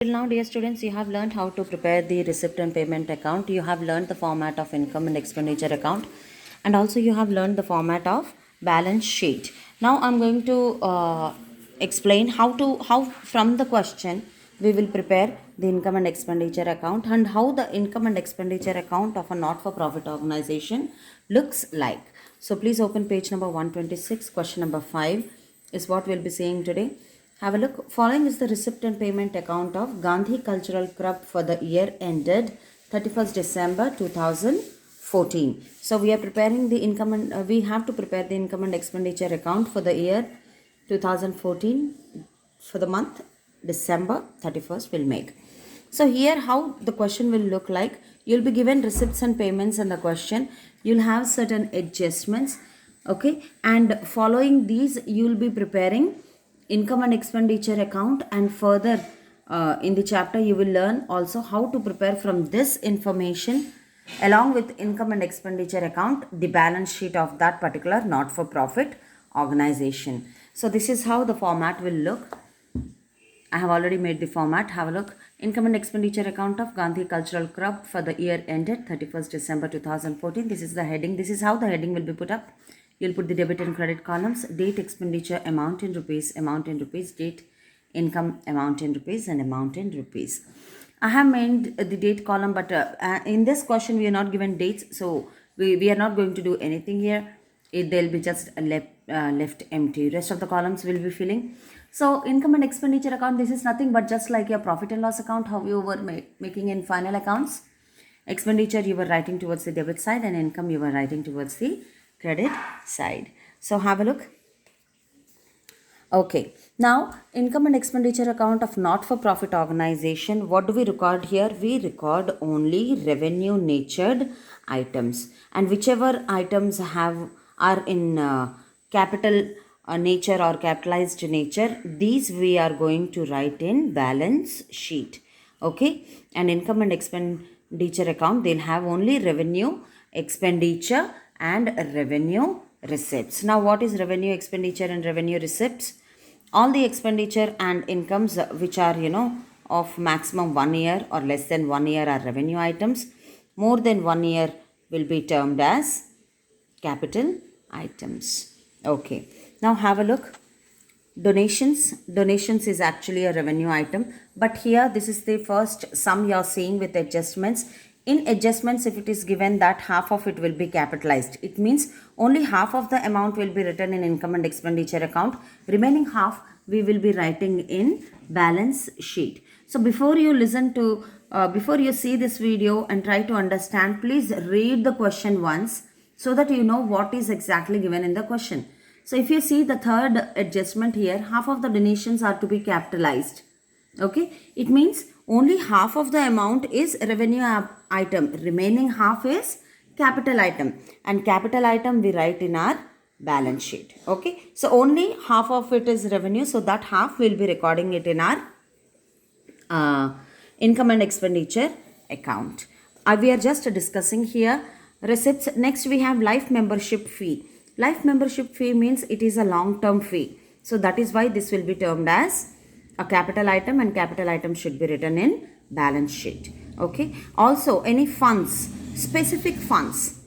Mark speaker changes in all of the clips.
Speaker 1: Till now, dear students, you have learned how to prepare the receipt and payment account. You have learned the format of income and expenditure account, and also you have learned the format of balance sheet. Now, I'm going to explain how from the question we will prepare the income and expenditure account and how the income and expenditure account of a not-for-profit organization looks like. So, please open page number 126. Question number 5 is what we'll be seeing today. Have a look. Following is the receipt and payment account of Gandhi Cultural Club for the year ended 31st December 2014. So we are preparing the income and we have to prepare the income and expenditure account for the year 2014 for the month December 31st we'll make. So here how the question will look like. You'll be given receipts and payments in the question. You'll have certain adjustments. Okay. And following these you'll be preparing income and expenditure account, and further in the chapter you will learn also how to prepare from this information along with income and expenditure account the balance sheet of that particular not-for-profit organization. So this is how the format will look. I have already made the format. Have a look. Income and expenditure account of Gandhi Cultural Club for the year ended 31st December 2014. This is the heading. This is how the heading will be put up. You'll put the debit and credit columns, date, expenditure, amount in rupees, date, income, amount in rupees, and amount in rupees. I have made the date column, but in this question we are not given dates, so we are not going to do anything here. They'll be just left empty. Rest of the columns will be filling. So income and expenditure account, this is nothing but just like your profit and loss account, how you were making in final accounts. Expenditure you were writing towards the debit side, and income you were writing towards the credit side. So have a look. Okay, now income and expenditure account of not-for-profit organization. What do we record here? We record only revenue natured items, and whichever items are in capital nature or capitalized nature, these we are going to write in balance sheet. Okay, and income and expenditure account, they'll have only revenue, expenditure and revenue receipts. Now what is revenue, expenditure and revenue receipts? All the expenditure and incomes which are of maximum 1 year or less than 1 year are revenue items. More than 1 year will be termed as capital items. Okay, now have a look. Donations is actually a revenue item, but here this is the first sum you are seeing with adjustments. In adjustments, if it is given that half of it will be capitalized, it means only half of the amount will be written in income and expenditure account. Remaining half we will be writing in balance sheet. So before you listen to, before you see this video and try to understand, please read the question once so that you know what is exactly given in the question. So if you see the third adjustment here, half of the donations are to be capitalized. Okay, it means only half of the amount is revenue item, remaining half is capital item, and capital item we write in our balance sheet. Okay, so only half of it is revenue, so that half we'll be recording it in our income and expenditure account. We are just discussing here receipts. Next we have life membership fee. Life membership fee means it is a long-term fee, so that is why this will be termed as a capital item, and capital item should be written in balance sheet. Okay, also any funds, specific funds.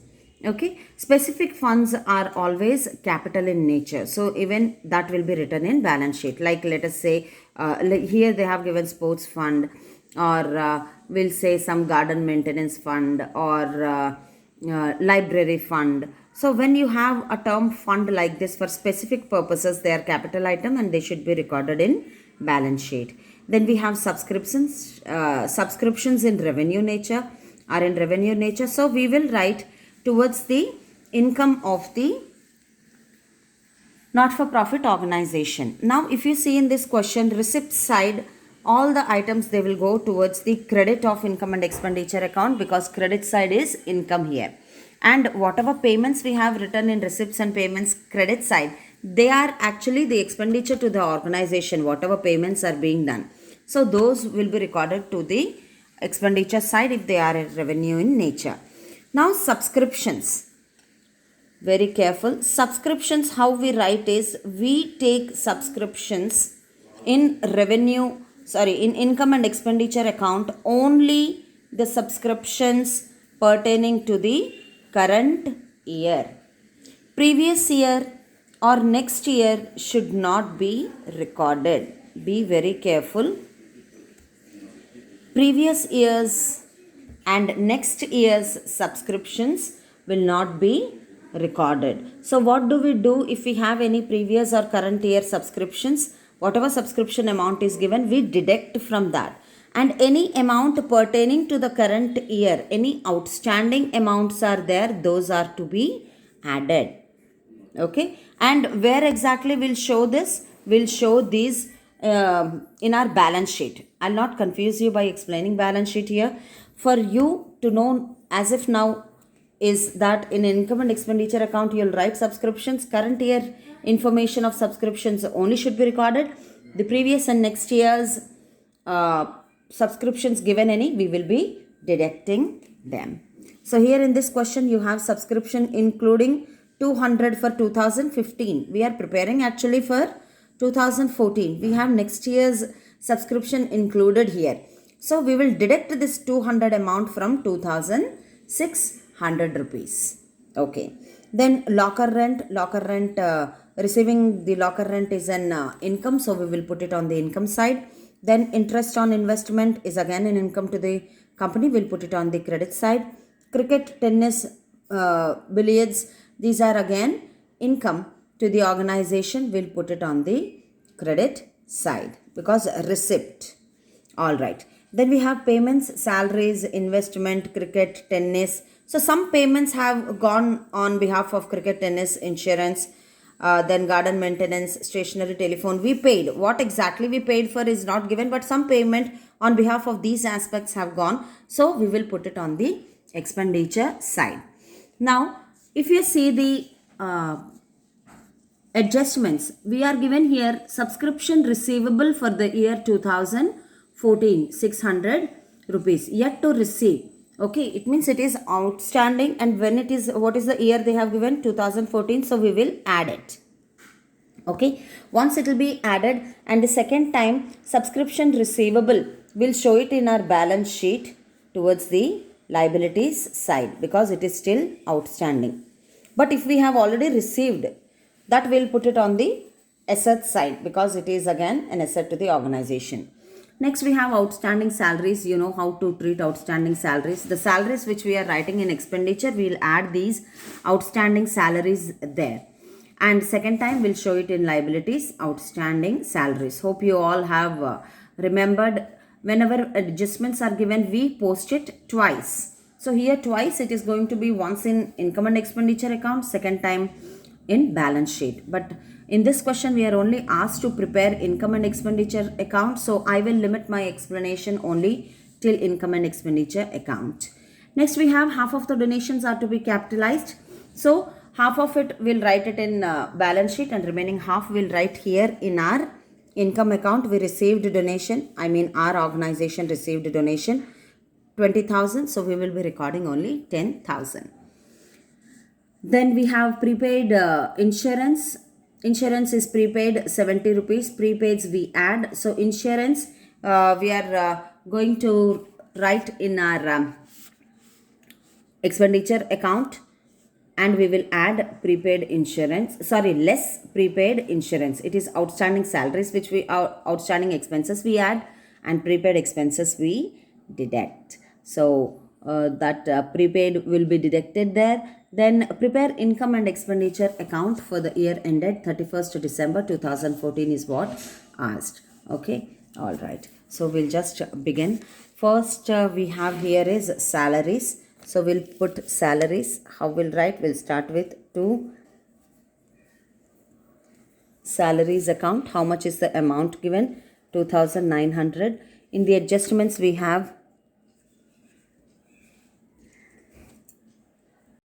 Speaker 1: Okay, specific funds are always capital in nature, so even that will be written in balance sheet. Like let us say here they have given sports fund, or we'll say some garden maintenance fund, or library fund. So when you have a term fund like this for specific purposes, they are capital item and they should be recorded in balance sheet. Then we have subscriptions. Subscriptions in revenue nature are in revenue nature. So we will write towards the income of the not-for-profit organization. Now if you see in this question, receipt side, all the items they will go towards the credit of income and expenditure account, because credit side is income here. And whatever payments we have written in receipts and payments credit side, they are actually the expenditure to the organization, whatever payments are being done. So those will be recorded to the expenditure side if they are a revenue in nature. Now subscriptions. Very careful. Subscriptions, how we write is, we take subscriptions in revenue in income and expenditure account only the subscriptions pertaining to the current year. Previous year or next year should not be recorded. Be very careful. Previous years and next year's subscriptions will not be recorded. So what do we do if we have any previous or current year subscriptions? Whatever subscription amount is given, we deduct from that. And any amount pertaining to the current year, any outstanding amounts are there, those are to be added. Okay, and where exactly we'll show this? We'll show these in our balance sheet. I'll not confuse you by explaining balance sheet here. For you to know as if now is that in income and expenditure account you'll write subscriptions. Current year information of subscriptions only should be recorded. The previous and next year's subscriptions given any, we will be deducting them. So here in this question you have subscription including 200 for 2015. We are preparing actually for 2014. We have next year's subscription included here. So we will deduct this 200 amount from 2600 rupees. Okay. Then locker rent. Receiving the locker rent is an income. So we will put it on the income side. Then interest on investment is again an income to the company. We'll put it on the credit side. Cricket, tennis, billiards, these are again income to the organization. We'll put it on the credit side because receipt. All right. Then we have payments, salaries, investment, cricket, tennis. So some payments have gone on behalf of cricket, tennis, insurance, then garden maintenance, stationery, telephone. We paid. What exactly we paid for is not given, but some payment on behalf of these aspects have gone. So we will put it on the expenditure side. Now, if you see the adjustments, we are given here subscription receivable for the year 2014, 600 rupees yet to receive. Okay, it means it is outstanding, and when it is, what is the year they have given? 2014. So we will add it. Okay, once it will be added, and the second time subscription receivable, we'll show it in our balance sheet towards the liabilities side because it is still outstanding. But if we have already received, that we'll put it on the asset side because it is again an asset to the organization. Next we have outstanding salaries. You know how to treat outstanding salaries. The salaries which we are writing in expenditure, we'll add these outstanding salaries there. And second time we'll show it in liabilities, outstanding salaries. Hope you all have remembered. Whenever adjustments are given, we post it twice. So here twice it is going to be once in income and expenditure account, second time in balance sheet. But in this question we are only asked to prepare income and expenditure account. So I will limit my explanation only till income and expenditure account. Next we have half of the donations are to be capitalized. So half of it we'll write it in balance sheet and remaining half we'll write here in our income account. We received a donation, our organization received a donation 20,000, so we will be recording only 10,000. Then we have prepaid insurance. Insurance is prepaid 70 rupees. Prepaids we add. So insurance we are going to write in our expenditure account, and we will add prepaid insurance, less prepaid insurance. It is outstanding salaries which we, outstanding expenses we add, and prepaid expenses we deduct. So that prepaid will be deducted there. Then prepare income and expenditure account for the year ended 31st December 2014 is what asked. Okay, all right. So we'll just begin. First we have here is salaries. So we'll put salaries. How we'll write? We'll start with to salaries account. How much is the amount given? 2,900. In the adjustments we have